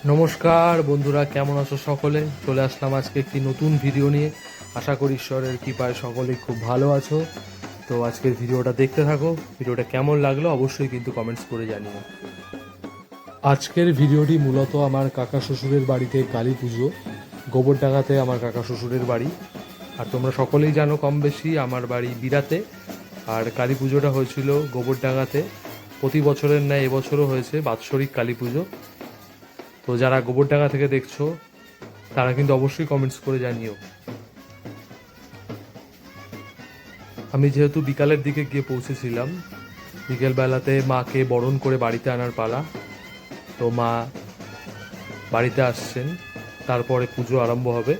নমস্কার বন্ধুরা, কেমন আছো সকলে? চলে আসলাম আজকে একটি নতুন ভিডিও নিয়ে। আশা করি ঈশ্বরের কৃপায় সকলেই খুব ভালো আছো। তো আজকের ভিডিওটা দেখতে থাকো। ভিডিওটা কেমন লাগলো অবশ্যই কিন্তু কমেন্টস করে জানিও। আজকের ভিডিওটি মূলত আমার কাকা শ্বশুরের বাড়িতে কালী পুজো। গোবরডাঙ্গাতে আমার কাকা শ্বশুরের বাড়ি। আর তোমরা সকলেই জানো কম বেশি আমার বাড়ি বিরাতে। আর কালী পুজোটা হয়েছিল গোবরডাঙ্গাতে। প্রতি বছরের ন্যায় এবছরও হয়েছে বাৎসরিক কালী পুজো। তো যারা গোবরডাঙ্গা থেকে দেখছো তারা কিন্তু অবশ্যই কমেন্টস করে জানিও। আমি যেহেতু বিকালের দিকে গিয়ে পৌঁছেছিলাম, বিকেলবেলাতে মাকে বরণ করে বাড়িতে আনার পালা। তো মা বাড়িতে আসছেন, তারপরে পুজো আরম্ভ হবে।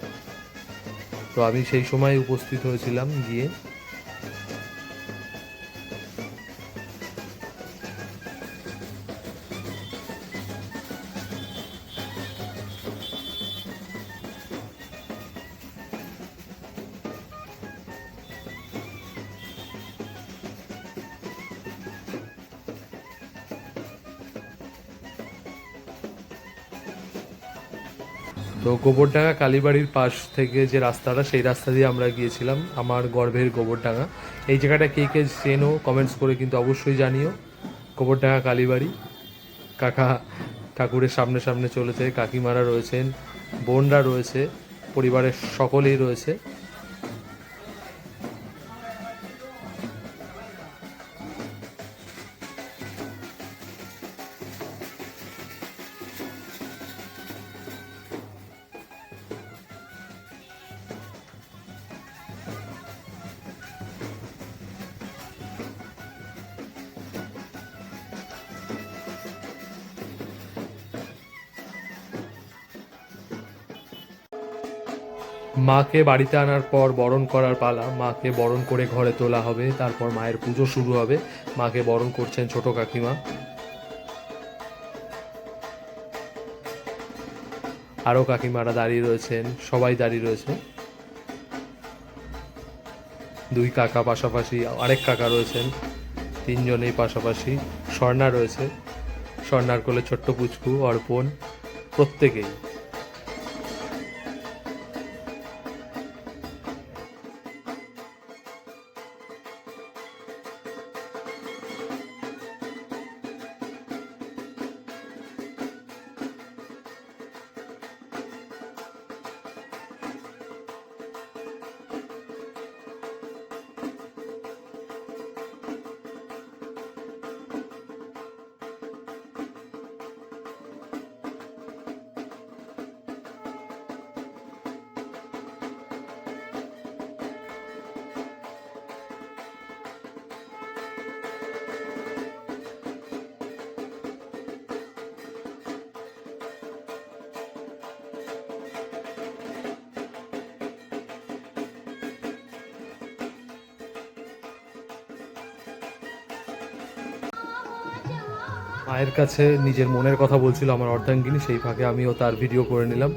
তো আমি সেই সময় উপস্থিত হয়েছিলাম গিয়ে। তো গোবরডাঙ্গা কালীবাড়ির পাশ থেকে যে রাস্তাটা, সেই রাস্তা দিয়ে আমরা গিয়েছিলাম আমার গর্ভের গোবরডাঙ্গা। এই জায়গাটা কে কে চেনো কমেন্টস করে কিন্তু অবশ্যই জানিও। গোবরডাঙ্গা কালীবাড়ি, কাকা ঠাকুরের সামনে সামনে চলেছে, কাকিমারা রয়েছেন, বোনরা রয়েছে, পরিবারের সকলেই রয়েছে। মাকে বাড়িতে আনার পর বরণ করার পালা। মাকে বরণ করে ঘরে তোলা হবে, তারপর মায়ের পুজো শুরু হবে। মাকে বরণ করছেন ছোট কাকিমা, আরও কাকিমারা দাঁড়িয়ে রয়েছেন, সবাই দাঁড়িয়ে রয়েছে। দুই কাকা পাশাপাশি, আরেক কাকা রয়েছেন, তিনজনেই পাশাপাশি। স্বর্ণা রয়েছে, স্বর্ণার কোলে ছোট্ট পুচকু অর্পণ, প্রত্যেকেই। মায়ের কাছে নিজের মনের কথা বলছিল আমার অর্ধাঙ্গিনী, সেই ফাঁকে আমিও তার ভিডিও করে নিলাম।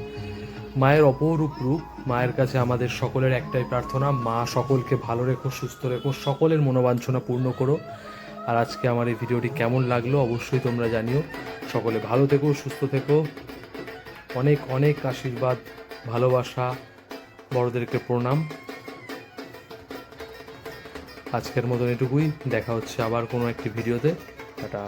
মায়ের অপরূপ রূপ। মায়ের কাছে আমাদের সকলের একটাই প্রার্থনা, মা সকলকে ভালো রেখো, সুস্থ রেখো, সকলের মনোবাঞ্ছনা পূর্ণ করো। আর আজকে আমার এই ভিডিওটি কেমন লাগলো অবশ্যই তোমরা জানিও। সকলে ভালো থেকো, সুস্থ থেকো। অনেক অনেক আশীর্বাদ, ভালোবাসা, বড়দেরকে প্রণাম। আজকের মতন এটুকুই। দেখা হচ্ছে আবার কোনো একটি ভিডিওতে। টাটা।